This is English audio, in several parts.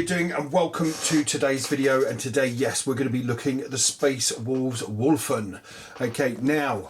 you doing? And welcome to today's video. And today, yes, we're going to be looking at the Space Wolves Wulfen. Okay, now,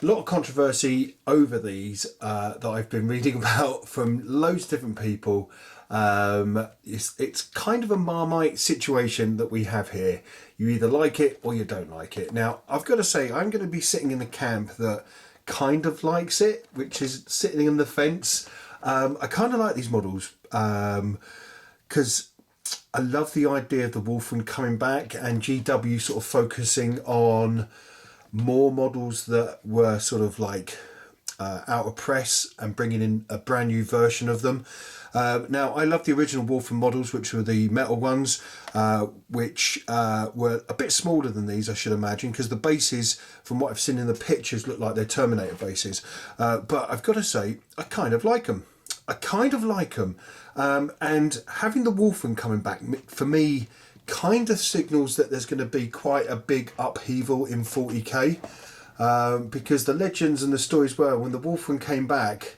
a lot of controversy over these that I've been reading about from loads of different people. It's kind of a Marmite situation that we have here. You either like it or you don't like it. Now, I've got to say, I'm going to be sitting in the camp that kind of likes it, which is sitting on the fence. I kind of like these models because I love the idea of the Wulfen coming back and GW sort of focusing on more models that were sort of like out of press and bringing in a brand new version of them. Now, I love the original Wulfen models, which were the metal ones, which were a bit smaller than these, I should imagine, because the bases, from what I've seen in the pictures, look like they're Terminator bases. But I've got to say, I kind of like them. And having the Wulfen coming back, for me, kind of signals that there's going to be quite a big upheaval in 40k. Because the legends and the stories were, when the Wulfen came back,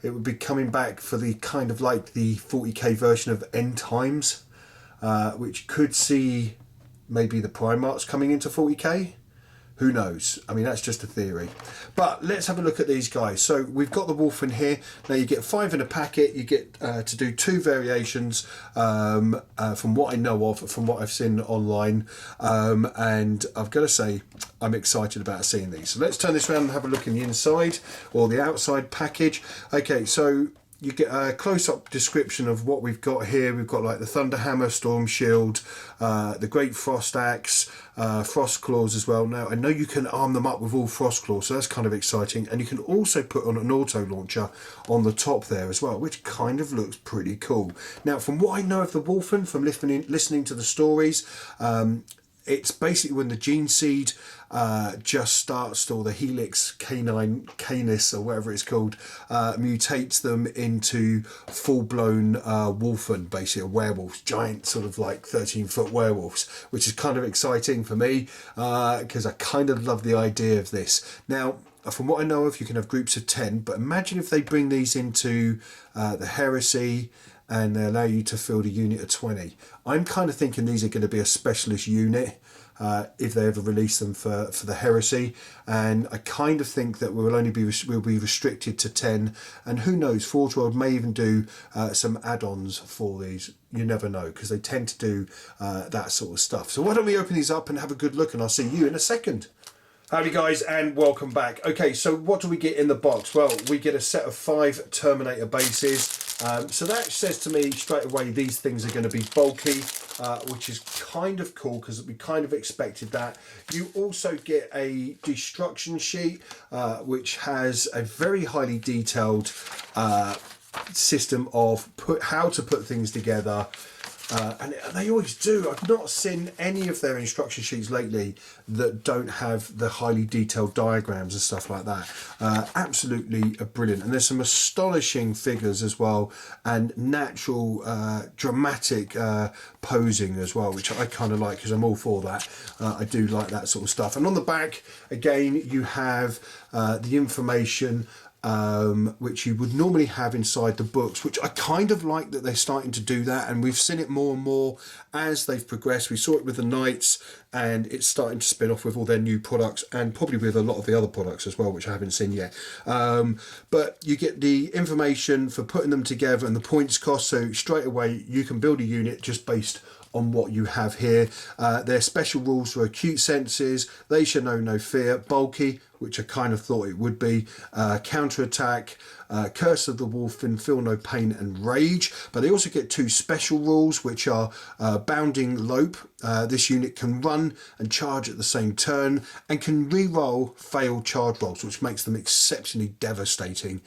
it would be coming back for the kind of like the 40k version of End Times, which could see maybe the Primarchs coming into 40k. Who knows? I mean, that's just a theory. But let's have a look at these guys. So we've got the Wulfen here. Now you get 5 in a packet. You get to do 2 variations from what I know of, from what I've seen online. And I've got to say, I'm excited about seeing these. So let's turn this around and have a look in the inside or the outside package. Okay, so you get a close-up description of what we've got here. We've got like the Thunderhammer, Storm Shield, the Great Frost Axe, Frost Claws as well. Now, I know you can arm them up with all Frost Claws, so that's kind of exciting. And you can also put on an auto launcher on the top there as well, which kind of looks pretty cool. Now, from what I know of the Wulfen, from listening to the stories, it's basically when the gene seed just starts, or the helix canis or whatever it's called, mutates them into full-blown Wulfen, basically a werewolf, giant sort of like 13-foot werewolves, which is kind of exciting for me because I kind of love the idea of this. Now, from what I know of, you can have groups of 10, but imagine if they bring these into the Heresy and they allow you to field a unit of 20. I'm kind of thinking these are going to be a specialist unit if they ever release them for the Heresy, and I kind of think that we'll be restricted to 10, and who knows, Forge World may even do some add-ons for these. You never know, because they tend to do that sort of stuff. So why don't we open these up and have a good look, and I'll see you in a second. Howdy guys, and welcome back. Okay, so what do we get in the box? Well, we get a set of 5 Terminator bases. So that says to me straight away these things are going to be bulky, which is kind of cool because we kind of expected that. You also get a destruction sheet, which has a very highly detailed system of how to put things together. And they always do. I've not seen any of their instruction sheets lately that don't have the highly detailed diagrams and stuff like that. Absolutely brilliant. And there's some astonishing figures as well, and natural dramatic posing as well, which I kind of like because I'm all for that. I do like that sort of stuff. And on the back, again, you have the information which you would normally have inside the books, which I kind of like that they're starting to do that, and we've seen it more and more as they've progressed. We saw it with the Knights, and it's starting to spin off with all their new products, and probably with a lot of the other products as well, which I haven't seen yet. But you get the information for putting them together and the points cost, so straight away you can build a unit just based on what you have here. Their special rules for acute senses: they shall know no fear, bulky, which I kind of thought it would be, counter-attack, Curse of the Wulfen, feel no pain and rage. But they also get 2 special rules, which are bounding lope. This unit can run and charge at the same turn and can re-roll failed charge rolls, which makes them exceptionally devastating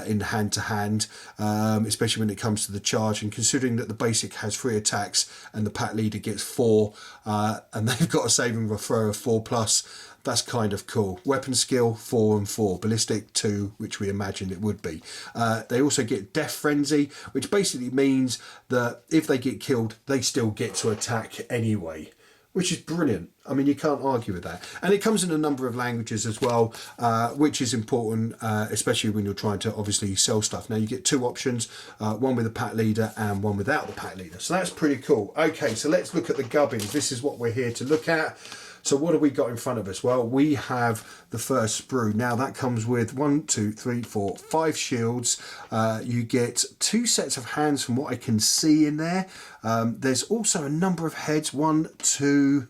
in hand-to-hand, especially when it comes to the charge. And considering that the basic has 3 attacks and the pack leader gets 4, and they've got a saving throw of 4+, that's kind of cool. Weapon skill 4 and 4, ballistic 2, which we imagined it would be. They also get death frenzy, which basically means that if they get killed, they still get to attack anyway, which is brilliant. I mean, you can't argue with that. And it comes in a number of languages as well, which is important, especially when you're trying to obviously sell stuff. Now you get two options, one with a pack leader and one without the pack leader. So that's pretty cool. Okay, so let's look at the gubbins. This is what we're here to look at. So what have we got in front of us? Well, we have the first sprue. Now that comes with 1, 2, 3, 4, 5 shields. You get 2 sets of hands from what I can see in there. There's also a number of heads, 1, 2,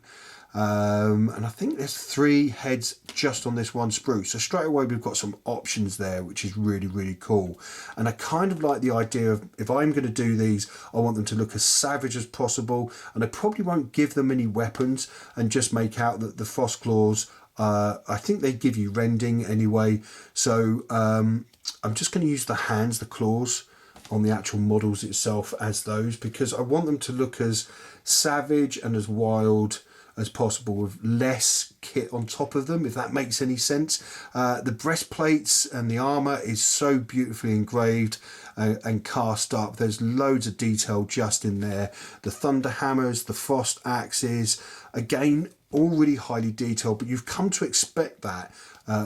and I think there's 3 heads just on this one sprue. So straight away we've got some options there, which is really, really cool. And I kind of like the idea of, if I'm going to do these, I want them to look as savage as possible, and I probably won't give them any weapons and just make out that the frost claws, I think they give you rending anyway. So I'm just going to use the hands, the claws on the actual models itself as those, because I want them to look as savage and as wild as possible with less kit on top of them, if that makes any sense. The breastplates and the armour is so beautifully engraved and cast up. There's loads of detail just in there. The thunder hammers, the frost axes, again, all really highly detailed, but you've come to expect that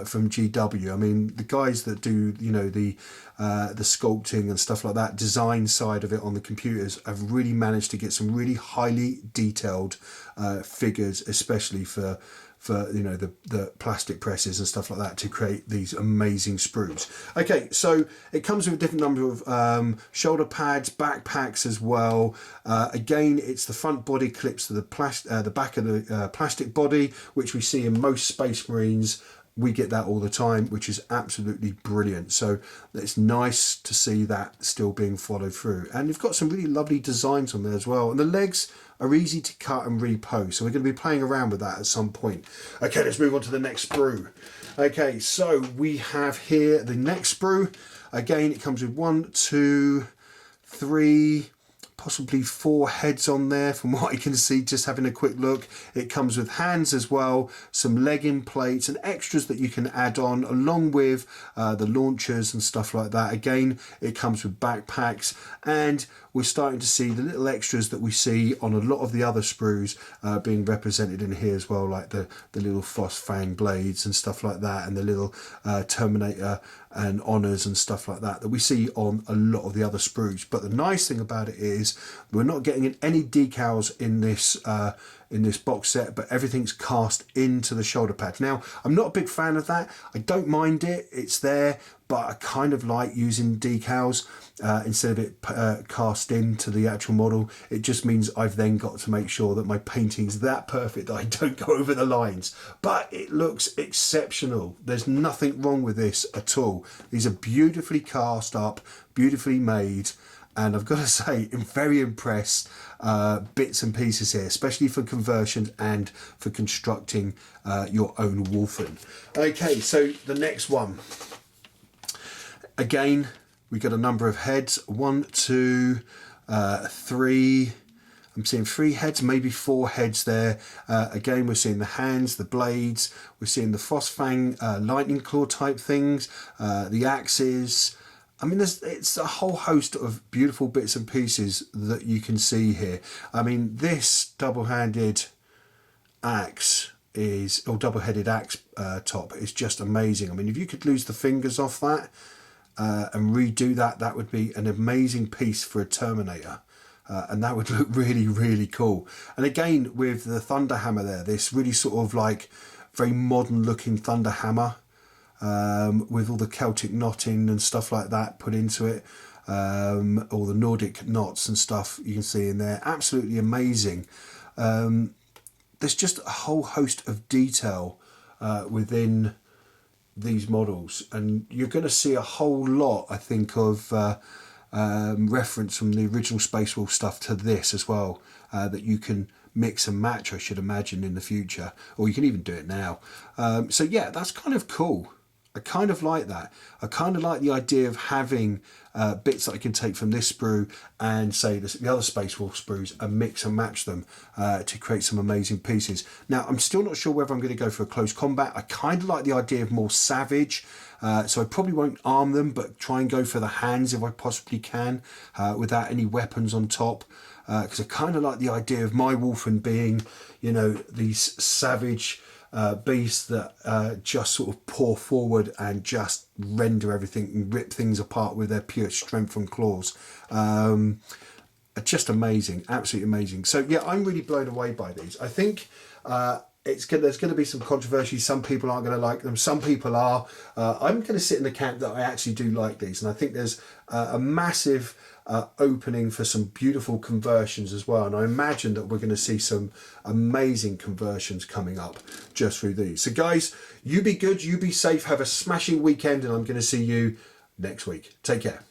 from GW. I mean, the guys that do, you know, the sculpting and stuff like that, design side of it on the computers, have really managed to get some really highly detailed figures, especially for you know, the plastic presses and stuff like that, to create these amazing sprues. Okay, so it comes with a different number of shoulder pads, backpacks as well. Again, it's the front body clips to the back of the plastic body, which we see in most Space Marines. We get that all the time, which is absolutely brilliant. So it's nice to see that still being followed through. And you've got some really lovely designs on there as well. And the legs are easy to cut and repose. So we're going to be playing around with that at some point. Okay, let's move on to the next sprue. Okay, so we have here the next sprue. Again, it comes with 1, 2, 3, possibly 4 heads on there from what I can see, just having a quick look. It comes with hands as well, some legging plates and extras that you can add on, along with the launchers and stuff like that. Again, it comes with backpacks, and we're starting to see the little extras that we see on a lot of the other sprues being represented in here as well, like the little frost fang blades and stuff like that, and the little Terminator and honours and stuff like that we see on a lot of the other sprues. But the nice thing about it is we're not getting any decals in this box set, but everything's cast into the shoulder pads. Now, I'm not a big fan of that. I don't mind it, it's there, but I kind of like using decals instead of it cast into the actual model. It just means I've then got to make sure that my painting's that perfect that I don't go over the lines. But it looks exceptional. There's nothing wrong with this at all. These are beautifully cast up, beautifully made, and I've got to say, I'm very impressed bits and pieces here, especially for conversions and for constructing your own Wulfen. Okay, so the next one. Again, we got a number of heads. 1, 2, 3. I'm seeing 3 heads, maybe 4 heads there. Again, we're seeing the hands, the blades. We're seeing the Frostfang lightning claw type things, the axes. I mean, it's a whole host of beautiful bits and pieces that you can see here. I mean, this double-handed axe is, or double-headed axe top is just amazing. I mean, if you could lose the fingers off that and redo that, that would be an amazing piece for a Terminator. And that would look really, really cool. And again, with the thunder hammer there, this really sort of like very modern looking thunder hammer, with all the Celtic knotting and stuff like that put into it, all the Nordic knots and stuff you can see in there. Absolutely amazing. There's just a whole host of detail within these models, and you're going to see a whole lot, I think, of reference from the original Space Wolf stuff to this as well, that you can mix and match, I should imagine, in the future, or you can even do it now. So yeah, that's kind of cool. I kind of like that. I kind of like the idea of having bits that I can take from this sprue and say the other Space Wolf sprues and mix and match them to create some amazing pieces. Now, I'm still not sure whether I'm going to go for a close combat. I kind of like the idea of more savage, so I probably won't arm them, but try and go for the hands if I possibly can, without any weapons on top. because I kind of like the idea of my Wulfen being, you know, these savage beasts that just sort of pour forward and just render everything and rip things apart with their pure strength and claws. Just amazing, absolutely amazing. So yeah, I'm really blown away by these. I think there's going to be some controversy. Some people aren't going to like them. Some people are. I'm going to sit in the camp that I actually do like these, and I think there's a massive opening for some beautiful conversions as well. And I imagine that we're going to see some amazing conversions coming up just through these. So guys, you be good, you be safe, have a smashing weekend, and I'm going to see you next week. Take care.